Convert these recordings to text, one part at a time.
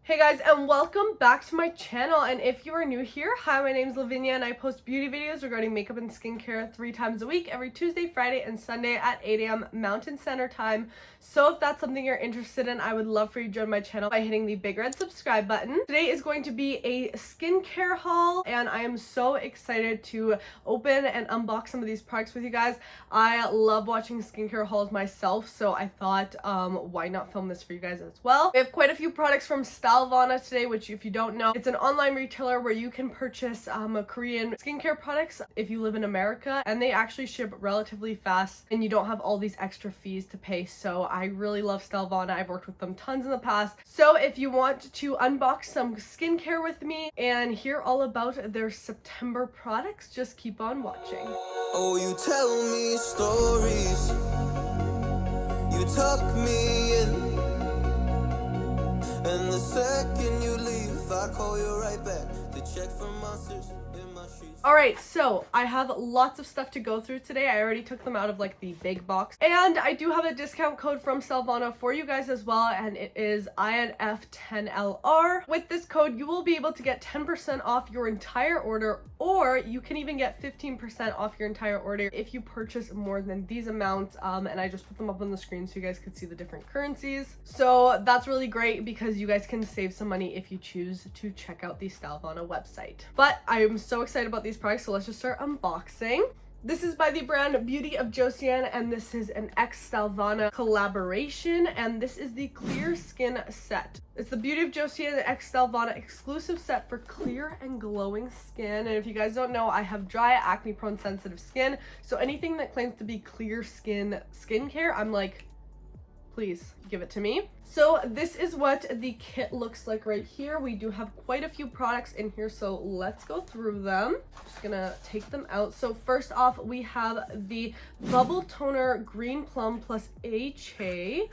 Hey guys, and welcome back to my channel. And if you are new here, hi, my name is Lavinia and I post beauty videos regarding makeup and skincare 3 times a week, every Tuesday, Friday, and Sunday at 8 a.m. Mountain Standard Time. So if that's something you're interested in, I would love for you to join my channel by hitting the big red subscribe button. Today is going to be a skincare haul, and I am so excited to open and unbox some of these products with you guys. I love watching skincare hauls myself, so I thought why not film this for you guys as well. We have quite a few products from Stylevana today, which if you don't know, it's an online retailer where you can purchase Korean skincare products if you live in America, and they actually ship relatively fast and you don't have all these extra fees to pay. So I really love Stylevana. I've worked with them tons in the past. So if you want to unbox some skincare with me and hear all about their September products, just keep on watching. Oh, you tell me stories, you tuck me in, and the second you leave, I call you right back to check for monsters in my streets. Alright, so I have lots of stuff to go through today. I already took them out of like the big box. And I do have a discount code from Stylevana for you guys as well, and it is INF10LR. With this code, you will be able to get 10% off your entire order, or you can even get 15% off your entire order if you purchase more than these amounts. And I just put them up on the screen so you guys could see the different currencies. So that's really great because you guys can save some money if you choose to check out the Stylevana website. But I am so excited about these products, so let's just start unboxing. This is by the brand Beauty of Joseon, and this is an ex-Stylevana collaboration, and this is the Clear Skin set. It's the Beauty of Joseon ex-Stylevana exclusive set for clear and glowing skin. And if you guys don't know, I have dry, acne-prone, sensitive skin, so anything that claims to be clear skin skincare, I'm like, please give it to me. So this is what the kit looks like right here. We do have quite a few products in here, so let's go through them. Just gonna take them out. So first off, we have the Bubble Toner Green Plum plus HA.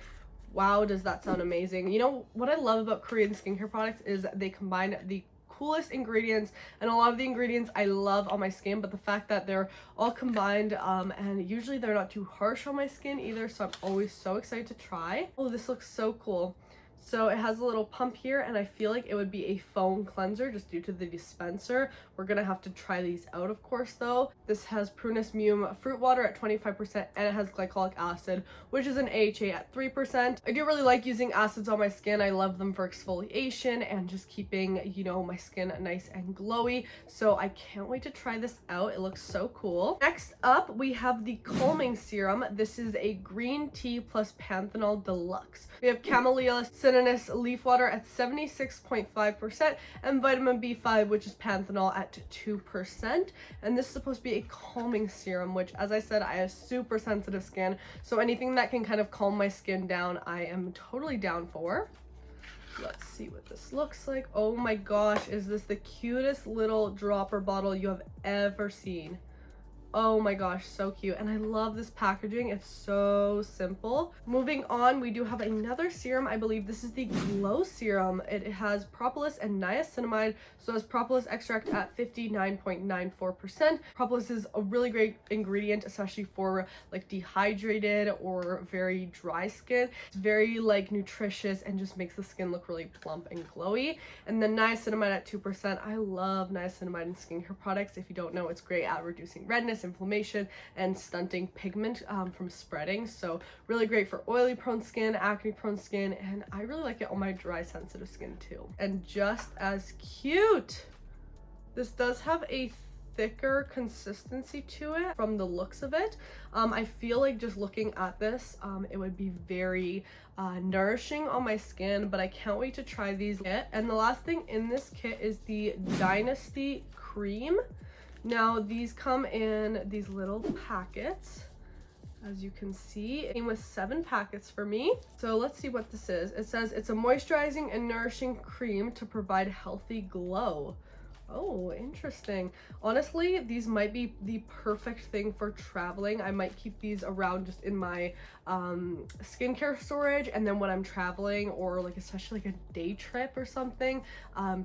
Wow, does that sound amazing. You know what I love about Korean skincare products is they combine the coolest ingredients, and a lot of the ingredients I love on my skin, but the fact that they're all combined and usually they're not too harsh on my skin either, so I'm always so excited to try. Oh, this looks so cool. So it has a little pump here, and I feel like it would be a foam cleanser just due to the dispenser. We're gonna have to try these out, of course, though. This has Prunus Mume fruit water at 25%, and it has glycolic acid, which is an AHA at 3%. I do really like using acids on my skin. I love them for exfoliation and just keeping, you know, my skin nice and glowy. So I can't wait to try this out. It looks so cool. Next up, we have the Calming Serum. This is a green tea plus panthenol deluxe. We have Camellia Sinensis leaf water at 76.5% and vitamin B5, which is panthenol, at 2%. And this is supposed to be a calming serum, which, as I said, I have super sensitive skin, so anything that can kind of calm my skin down, I am totally down for. Let's see what this looks like. Oh my gosh, is this the cutest little dropper bottle you have ever seen? Oh my gosh, so cute. And I love this packaging. It's so simple. Moving on, we do have another serum. I believe this is the Glow Serum. It has propolis and niacinamide, so it's propolis extract at 59.94%. Propolis is a really great ingredient, especially for like dehydrated or very dry skin. It's very like nutritious and just makes the skin look really plump and glowy. And then niacinamide at 2%. I love niacinamide in skincare products. If you don't know, it's great at reducing redness, inflammation, and stunting pigment from spreading. So really great for oily prone skin, acne prone skin, and I really like it on my dry sensitive skin too. And just as cute. This does have a thicker consistency to it from the looks of it. I feel like just looking at this, it would be very nourishing on my skin, but I can't wait to try these. And the last thing in this kit is the Dynasty cream. Now these come in these little packets, as you can see. It came with 7 packets for me. So let's see what this is. It says it's a moisturizing and nourishing cream to provide healthy glow. Oh, interesting. Honestly, these might be the perfect thing for traveling. I might keep these around just in my skincare storage, and then when I'm traveling or like especially like a day trip or something,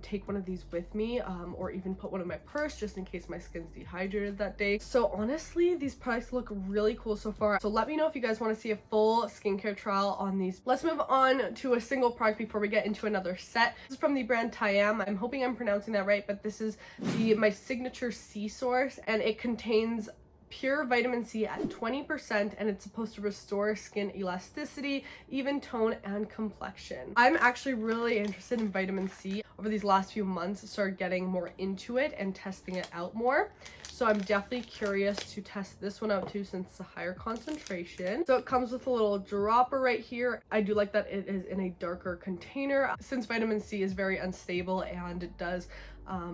take one of these with me, or even put one in my purse just in case my skin's dehydrated that day. So honestly, these products look really cool so far. So let me know if you guys want to see a full skincare trial on these. Let's move on to a single product before we get into another set. This is from the brand TIAM. I'm hoping I'm pronouncing that right, but this is my signature C source, and it contains pure vitamin C at 20%, and it's supposed to restore skin elasticity, even tone, and complexion. I'm actually really interested in vitamin C. Over these last few months, started getting more into it and testing it out more. So I'm definitely curious to test this one out too, since it's a higher concentration. So it comes with a little dropper right here. I do like that it is in a darker container, since vitamin C is very unstable and it does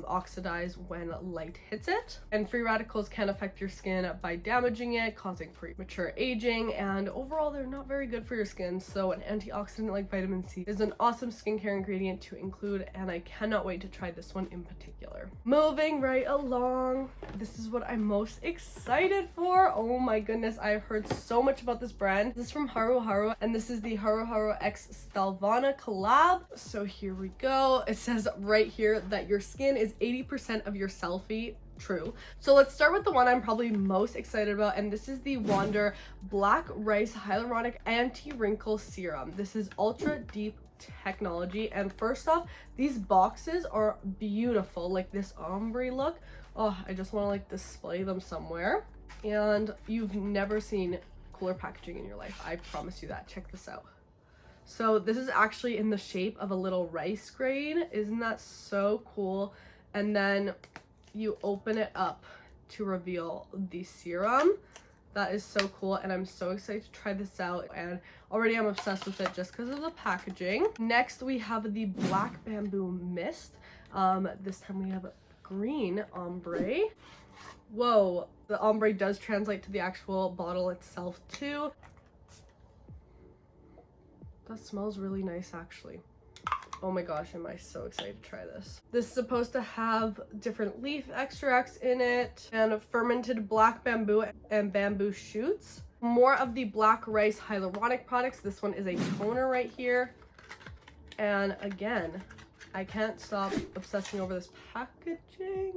oxidize when light hits it. And free radicals can affect your skin by damaging it, causing premature aging, and overall they're not very good for your skin. So an antioxidant like vitamin C is an awesome skincare ingredient to include, and I cannot wait to try this one in particular. Moving right along, this is what I'm most excited for. Oh my goodness, I've heard so much about this brand. This is from Haruharu, and this is the Haruharu x Stylevana collab. So here we go. It says right here that your skin is 80% of your selfie. True. So let's start with the one I'm probably most excited about, and this is the Wander Black Rice Hyaluronic Anti-Wrinkle Serum. This is ultra deep technology, and first off, these boxes are beautiful, like this ombre look. Oh, I just want to like display them somewhere, and you've never seen cooler packaging in your life, I promise you that. Check this out. So this is actually in the shape of a little rice grain. Isn't that so cool? And then you open it up to reveal the serum. That is so cool, and I'm so excited to try this out, and already I'm obsessed with it just because of the packaging. Next we have the Black Bamboo Mist. This time we have green ombre. Whoa, the ombre does translate to the actual bottle itself too. That smells really nice actually. Oh my gosh, am I so excited to try this. This is supposed to have different leaf extracts in it and fermented black bamboo and bamboo shoots. More of the Black Rice Hyaluronic products. This one is a toner right here. And again, I can't stop obsessing over this packaging.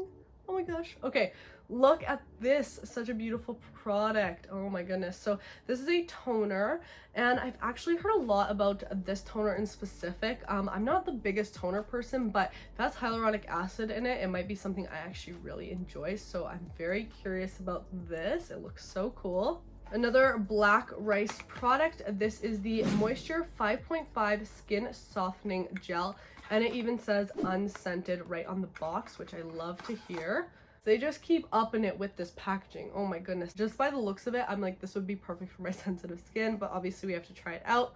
Oh my gosh. Okay, look at this. Such a beautiful product. Oh my goodness. So this is a toner, and I've actually heard a lot about this toner in specific. I'm not the biggest toner person, but if it has hyaluronic acid in it, it might be something I actually really enjoy. So I'm very curious about this. It looks so cool. Another Black Rice product. This is the Moisture 5.5 Skin Softening Gel. And it even says unscented right on the box, which I love to hear. They just keep upping it with this packaging. Oh my goodness. Just by the looks of it, I'm like, this would be perfect for my sensitive skin, but obviously we have to try it out.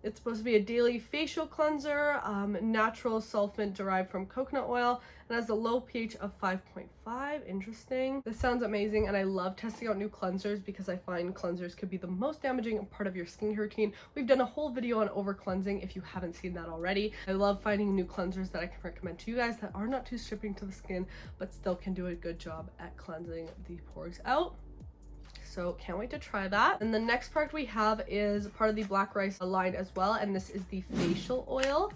It's supposed to be a daily facial cleanser, natural solvent derived from coconut oil, and has a low pH of 5.5. Interesting. This sounds amazing, and I love testing out new cleansers because I find cleansers could be the most damaging part of your skincare routine. We've done a whole video on over cleansing if you haven't seen that already. I love finding new cleansers that I can recommend to you guys that are not too stripping to the skin, but still can do a good job at cleansing the pores out. So can't wait to try that. And the next product we have is part of the Black Rice line as well, and this is the facial oil.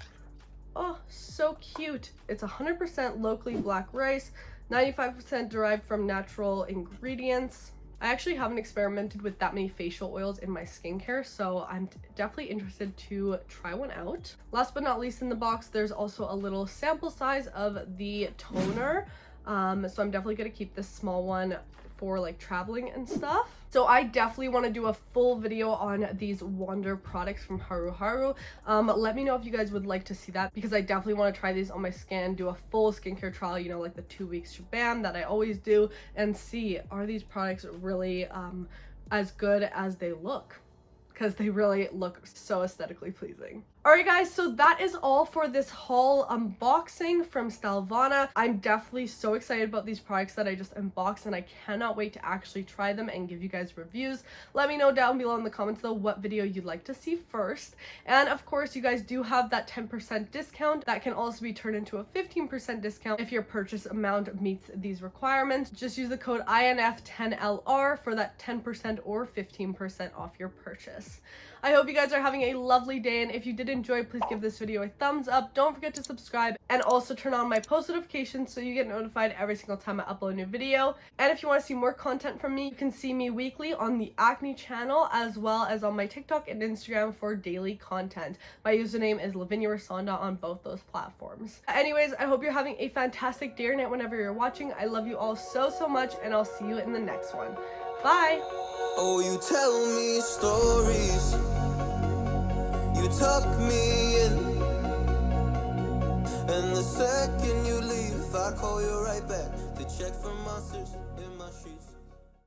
Oh, so cute. It's 100% locally black rice, 95% derived from natural ingredients. I actually haven't experimented with that many facial oils in my skincare, so I'm definitely interested to try one out. Last but not least in the box, there's also a little sample size of the toner. So I'm definitely gonna keep this small one for like traveling and stuff. So I definitely want to do a full video on these Wander products from Haruharu. Let me know if you guys would like to see that, because I definitely want to try these on my skin, do a full skincare trial, you know, like the 2 weeks shabam that I always do, and see, are these products really as good as they look? Because they really look so aesthetically pleasing. Alright guys, so that is all for this haul unboxing from Stylevana. I'm definitely so excited about these products that I just unboxed, and I cannot wait to actually try them and give you guys reviews. Let me know down below in the comments though what video you'd like to see first. And of course, you guys do have that 10% discount that can also be turned into a 15% discount if your purchase amount meets these requirements. Just use the code INF10LR for that 10% or 15% off your purchase. I hope you guys are having a lovely day, and if you did enjoy, please give this video a thumbs up. Don't forget to subscribe and also turn on my post notifications so you get notified every single time I upload a new video. And if you want to see more content from me, you can see me weekly on the Acne channel as well as on my TikTok and Instagram for daily content. My username is Lavinia Rusanda on both those platforms. Anyways, I hope you're having a fantastic day or night whenever you're watching. I love you all so much, and I'll see you in the next one. Bye! Oh, you tell me stories, you tuck me in, and the second you leave, I call you right back to check for monsters in my sheets.